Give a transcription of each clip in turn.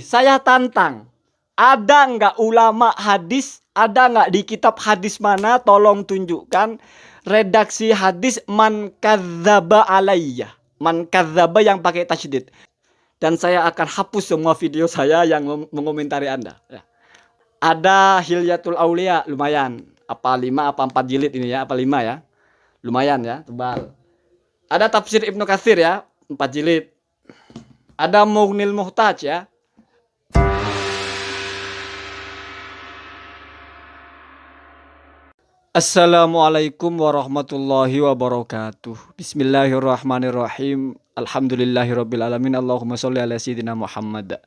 Saya tantang. Ada nggak ulama hadis? Ada nggak di kitab hadis mana? Tolong tunjukkan redaksi hadis man kadzdzaba alayya. Man kadzdzaba yang pakai tasydid. Dan saya akan hapus semua video saya yang mengomentari Anda. Ya. Ada Hilyatul Aulia, lumayan. Apa 5 apa 4 jilid ini ya? Apa 5 ya? Lumayan ya, tebal. Ada tafsir Ibnu Katsir ya, 4 jilid. Ada Mughnil Muhtaj ya. Assalamualaikum warahmatullahi wabarakatuh. Bismillahirrahmanirrahim. Alhamdulillahirabbil alamin. Allahumma sholli ala sayyidina Muhammad.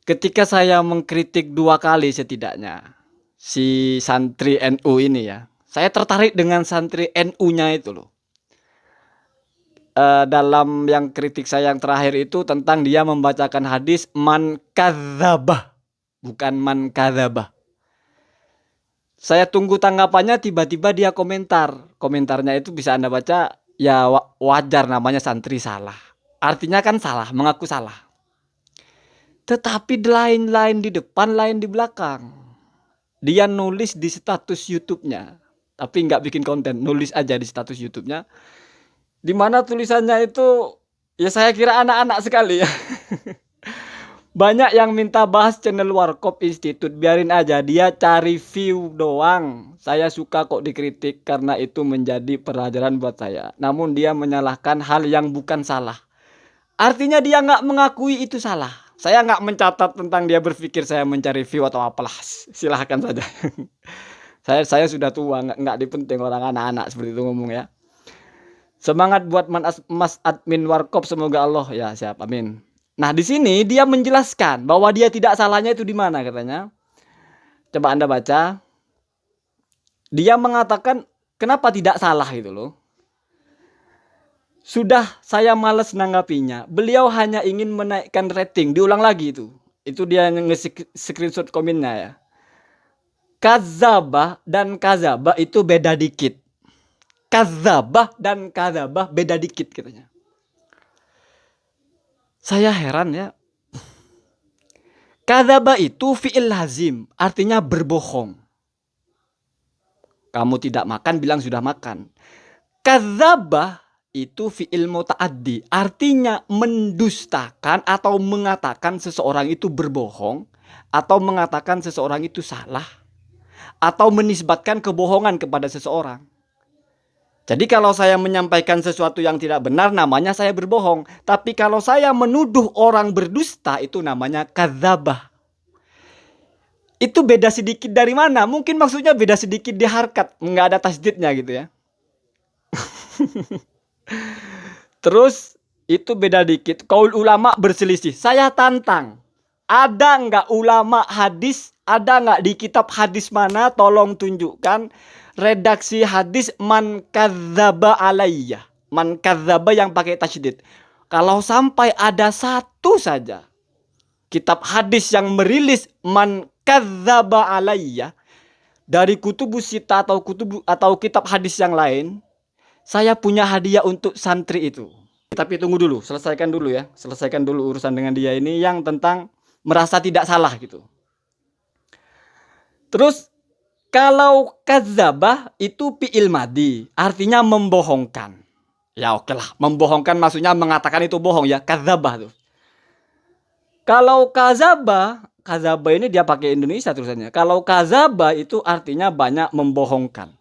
Ketika saya mengkritik 2 kali setidaknya si santri NU ini ya, saya tertarik dengan santri NU-nya itu loh. Dalam yang kritik saya yang terakhir itu tentang dia membacakan hadis man kadzdzabah, bukan man kadzabah. Saya tunggu tanggapannya, tiba-tiba dia komentar. Komentarnya itu bisa Anda baca, ya wajar namanya santri salah. Artinya kan salah, mengaku salah. Tetapi lain-lain di depan, lain di belakang. Dia nulis di status YouTube-nya, tapi nggak bikin konten, nulis aja di status YouTube-nya. Di mana tulisannya itu, ya saya kira anak-anak sekali ya. Banyak yang minta bahas channel Warkop Institute, biarin aja, dia cari view doang. Saya suka kok dikritik karena itu menjadi pelajaran buat saya. Namun dia menyalahkan hal yang bukan salah. Artinya dia nggak mengakui itu salah. Saya nggak mencatat tentang dia berpikir saya mencari view atau apalah. Silahkan saja. saya sudah tua, nggak dipenting orang anak-anak seperti itu ngomong ya. Semangat buat Mas admin Warkop, semoga Allah ya siap, amin. Nah, di sini dia menjelaskan bahwa dia tidak salahnya itu di mana katanya. Coba Anda baca. Dia mengatakan kenapa tidak salah itu loh. Sudah saya malas nanggapinya. Beliau hanya ingin menaikkan rating. Diulang lagi itu. Itu dia nge-screenshot komennya ya. Kadzdzabah dan kadzabah itu beda dikit. Kadzdzabah dan kadzabah beda dikit katanya. Saya heran ya. Kadzaba itu fi'il lazim, artinya berbohong. Kamu tidak makan, bilang sudah makan. Kadzaba itu fi'il muta'addi, artinya mendustakan atau mengatakan seseorang itu berbohong, atau mengatakan seseorang itu salah, atau menisbatkan kebohongan kepada seseorang. Jadi kalau saya menyampaikan sesuatu yang tidak benar, namanya saya berbohong. Tapi kalau saya menuduh orang berdusta, itu namanya kadzabah. Itu beda sedikit dari mana? Mungkin maksudnya beda sedikit di harkat, nggak ada tasdidnya gitu ya. Terus itu beda dikit. Qaul ulama berselisih. Saya tantang. Ada nggak ulama hadis? Ada nggak di kitab hadis mana? Tolong tunjukkan redaksi hadis man kadzdzaba alayya. Man kadzdzaba yang pakai tasydid. Kalau sampai ada satu saja kitab hadis yang merilis man kadzdzaba alayya dari kutubus sita atau kitab hadis yang lain, saya punya hadiah untuk santri itu. Tapi tunggu dulu, selesaikan dulu ya. Selesaikan dulu urusan dengan dia ini yang tentang merasa tidak salah gitu. Terus kalau kadzdzabah itu fi'il madhi, artinya membohongkan. Ya oke lah, membohongkan maksudnya mengatakan itu bohong ya, kadzdzabah tuh. Kalau kadzdzabah ini dia pakai Indonesia tulisannya. Kalau kadzdzabah itu artinya banyak membohongkan.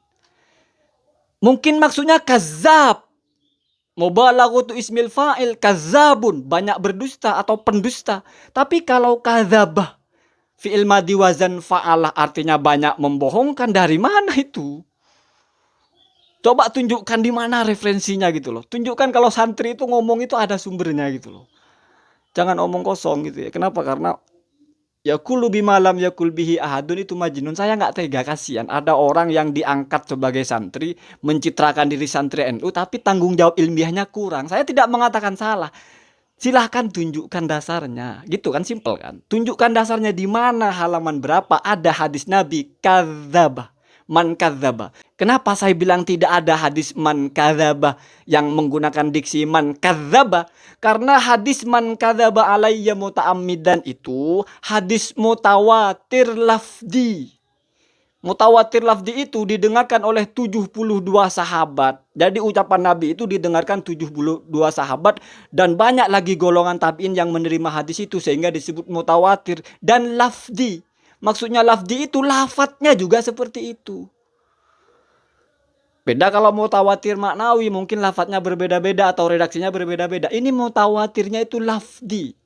Mungkin maksudnya kadzdzab. Mubalaghatu ismil fa'il, kadzdzabun, banyak berdusta atau pendusta. Tapi kalau kadzdzabah fi'il madhi wazan fa'alah artinya banyak membohongkan, dari mana itu? Coba tunjukkan di mana referensinya gitu loh. Tunjukkan kalau santri itu ngomong itu ada sumbernya gitu loh. Jangan omong kosong gitu ya. Kenapa? Karena yaqulu bima lam yaqul bihi ahadun itu majnun. Saya nggak tega, kasihan. Ada orang yang diangkat sebagai santri, mencitrakan diri santri NU, tapi tanggung jawab ilmiahnya kurang. Saya tidak mengatakan salah. Silahkan tunjukkan dasarnya, gitu kan, simpel kan. Tunjukkan dasarnya di mana, halaman berapa ada hadis Nabi kadzdzabah, man kadzaba. Kenapa saya bilang tidak ada hadis man kadzaba yang menggunakan diksi man kadzaba? Karena hadis man kadzaba alayya muta'ammidan itu hadis mutawatir lafdi. Mutawatir lafdi itu didengarkan oleh 72 sahabat. Jadi ucapan Nabi itu didengarkan 72 sahabat. Dan banyak lagi golongan tabi'in yang menerima hadis itu. Sehingga disebut mutawatir. Dan lafdi. Maksudnya lafdi itu lafadznya juga seperti itu. Beda kalau mutawatir maknawi. Mungkin lafadznya berbeda-beda atau redaksinya berbeda-beda. Ini mutawatirnya itu lafdi.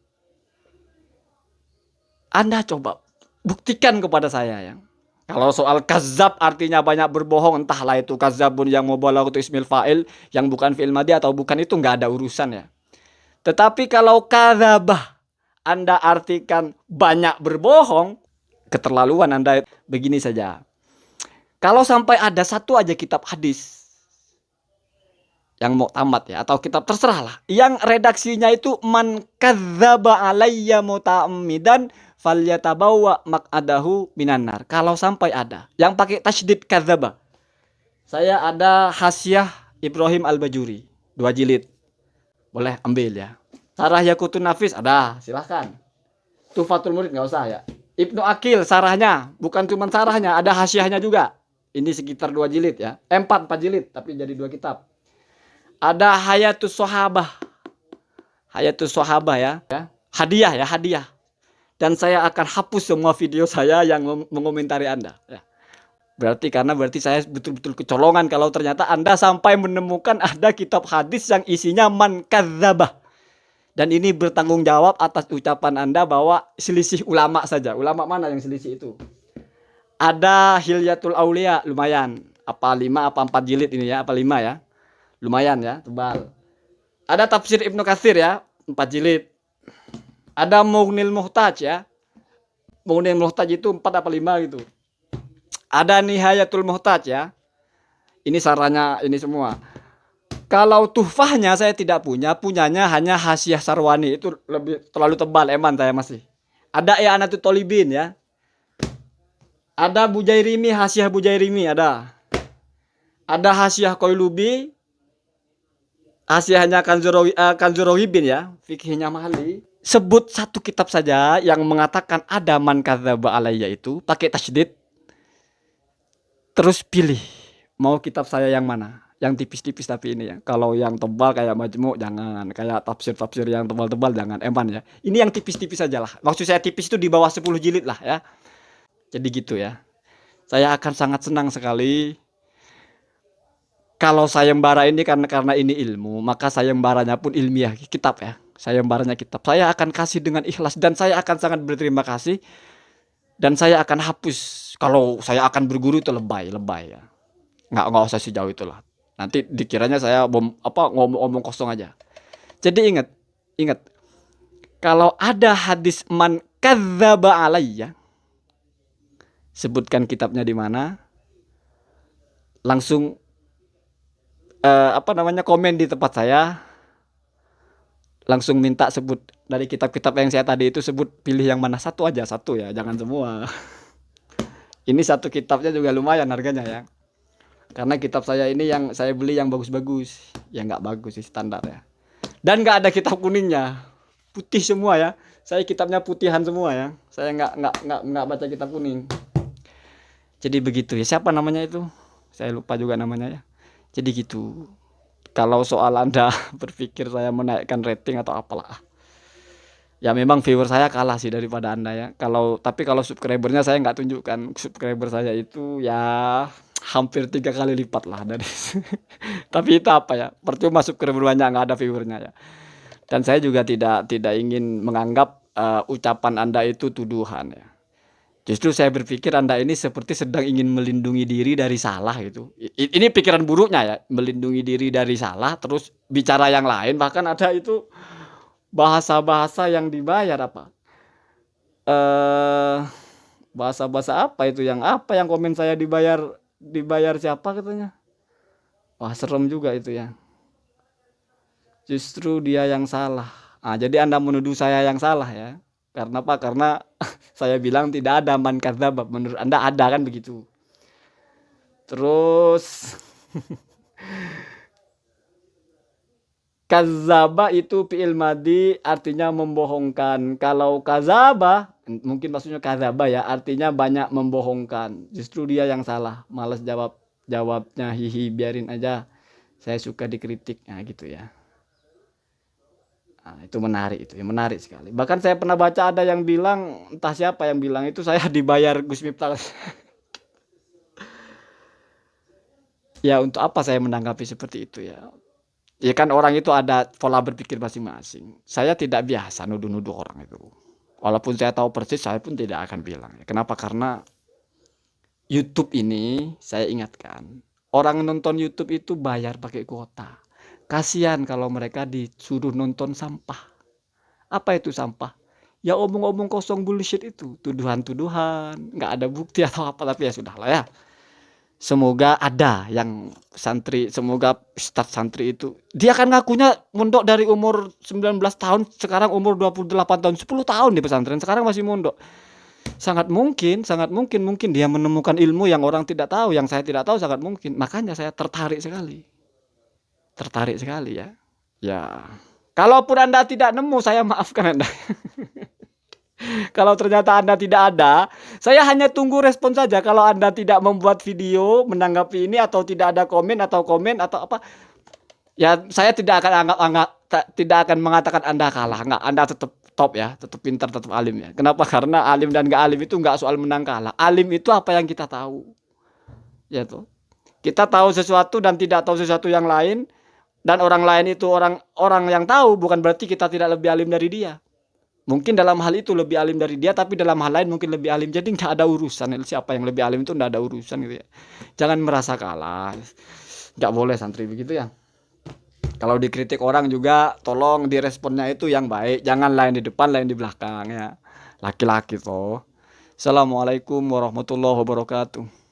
Anda coba buktikan kepada saya ya. Kalau soal kazab artinya banyak berbohong, entahlah itu kazabun yang mubalaghatu ismil fa'il, yang bukan fi'il madhi atau bukan, itu nggak ada urusan ya. Tetapi kalau kadzabah Anda artikan banyak berbohong, keterlaluan Anda. Begini saja. Kalau sampai ada satu aja kitab hadis yang mau tamat ya, atau kitab terserah lah, yang redaksinya itu man kadzaba alayya muta'ammidan falyatabawa maq'adahu minan nar. Kalau sampai ada yang pakai tasydid kadzaba. Saya ada Hasyiah Ibrahim Al-Bajuri 2 jilid. Boleh ambil ya. Sarah Yaqutun Nafis ada, silahkan. Tufatul Murid enggak usah ya. Ibnu Aqil sarahnya, bukan cuma sarahnya, ada hasyiahnya juga. Ini sekitar 2 jilid ya. 4 jilid tapi jadi 2 kitab. Ada Hayatus Sahabah. Hayatus Sahabah ya. Hadiah ya, hadiah. Dan saya akan hapus semua video saya yang mengomentari Anda ya. Berarti saya betul-betul kecolongan kalau ternyata Anda sampai menemukan ada kitab hadis yang isinya man kadzabah. Dan ini bertanggung jawab atas ucapan Anda bahwa selisih ulama saja. Ulama mana yang selisih itu? Ada Hilyatul Aulia, lumayan. Apa 5 apa 4 jilid ini ya, apa 5 ya? Lumayan ya, tebal. Ada Tafsir Ibnu Katsir ya, 4 jilid. Ada Mughnil Muhtaj ya. Mughnil Muhtaj itu 4 apa 5 gitu. Ada Nihayatul Muhtaj ya. Ini sarahnya ini semua. Kalau tuhfahnya saya tidak punya, punyanya hanya Hasyiah Sarwani, itu lebih terlalu tebal eman saya masih. Ada I'anatul Thalibin ya. Ada Bujairimi, Hasyiah Bujairimi ada. Ada Hasyiah Qaulubi. Hasyiahnya Kanzurohibin ya, fikihnya Mahali. Sebut satu kitab saja yang mengatakan ada man kadzaba alayya itu pakai tasydid. Terus pilih mau kitab saya yang mana? Yang tipis-tipis tapi ini ya. Kalau yang tebal kayak Majmu' jangan, kayak tafsir-tafsir yang tebal-tebal jangan, eman ya. Ini yang tipis-tipis saja lah. Maksud saya tipis itu di bawah 10 jilid lah ya. Jadi gitu ya. Saya akan sangat senang sekali kalau sayembara ini karena ini ilmu, maka sayembaranya pun ilmiah, kitab ya. Sayembaranya kitab. Saya akan kasih dengan ikhlas dan saya akan sangat berterima kasih. Dan saya akan hapus. Kalau saya akan berguru itu lebay ya. Nggak usah sejauh itulah. Nanti dikiranya saya ngomong kosong aja. Jadi ingat. Kalau ada hadis man kadzaba alayya, sebutkan kitabnya di mana. Langsung komen di tempat saya. Langsung minta sebut dari kitab-kitab yang saya tadi itu, sebut pilih yang mana, satu ya, jangan semua. Ini satu kitabnya juga lumayan harganya ya. Karena kitab saya ini yang saya beli yang bagus-bagus. Ya nggak bagus sih, standar ya. Dan nggak ada kitab kuningnya. Putih semua ya. Saya kitabnya putihan semua ya. Saya nggak baca kitab kuning. Jadi begitu ya. Siapa namanya itu? Saya lupa juga namanya ya. Jadi gitu. Kalau soal Anda berpikir saya menaikkan rating atau apalah, ya memang viewer saya kalah sih daripada Anda ya. Tapi kalau subscribernya saya nggak tunjukkan. Subscriber saya itu ya hampir 3 kali lipat lah dari tapi itu apa ya, percuma subscriber banyak nggak ada viewernya ya. Dan saya juga tidak ingin menganggap ucapan Anda itu tuduhan ya. Justru saya berpikir Anda ini seperti sedang ingin melindungi diri dari salah gitu. Ini pikiran buruknya ya, melindungi diri dari salah terus bicara yang lain. Bahkan ada itu bahasa-bahasa yang dibayar apa? Bahasa-bahasa apa itu yang komen saya dibayar siapa katanya. Wah, serem juga itu ya. Justru dia yang salah. Jadi Anda menuduh saya yang salah ya. Karena apa? Karena saya bilang tidak ada man kadzdzab. Menurut Anda ada kan begitu. Terus kazaba itu fi'il madi artinya membohongkan. Kalau kazaba mungkin maksudnya kazaba ya, artinya banyak membohongkan. Justru dia yang salah, malas jawabnya, hihi biarin aja. Saya suka dikritik, nah gitu ya. Nah, itu menarik sekali. Bahkan saya pernah baca ada yang bilang, entah siapa yang bilang itu saya dibayar Gus Miftah. Ya untuk apa saya menanggapi seperti itu ya? Ya kan orang itu ada pola berpikir masing-masing. Saya tidak biasa nuduh-nuduh orang itu. Walaupun saya tahu persis, saya pun tidak akan bilang. Kenapa? Karena YouTube ini, saya ingatkan, orang nonton YouTube itu bayar pakai kuota. Kasihan kalau mereka disuruh nonton sampah. Apa itu sampah? Ya omong-omong kosong bullshit itu. Tuduhan-tuduhan, nggak ada bukti atau apa. Tapi ya sudahlah ya. Semoga ada yang santri, semoga ustadz santri itu dia kan ngakunya mondok dari umur 19 tahun, sekarang umur 28 tahun, 10 tahun di pesantren, sekarang masih mondok. Sangat mungkin dia menemukan ilmu yang orang tidak tahu, yang saya tidak tahu, sangat mungkin. Makanya saya tertarik sekali ya. Ya, kalaupun Anda tidak nemu, saya maafkan Anda. Kalau ternyata Anda tidak ada, saya hanya tunggu respon saja. Kalau Anda tidak membuat video menanggapi ini, atau tidak ada komen atau apa, ya saya tidak akan mengatakan Anda kalah. Enggak, Anda tetap top ya, tetap pintar, tetap alim ya. Kenapa? Karena alim dan enggak alim itu enggak soal menang kalah. Alim itu apa yang kita tahu. Ya tuh. Kita tahu sesuatu dan tidak tahu sesuatu yang lain, dan orang lain itu orang yang tahu, bukan berarti kita tidak lebih alim dari dia. Mungkin dalam hal itu lebih alim dari dia, tapi dalam hal lain mungkin lebih alim. Jadi nggak ada urusan. Siapa yang lebih alim itu nggak ada urusan gitu ya. Jangan merasa kalah. Nggak boleh santri begitu ya. Kalau dikritik orang juga tolong diresponnya itu yang baik. Jangan lain di depan, lain di belakang ya. Laki-laki toh. Assalamualaikum warahmatullahi wabarakatuh.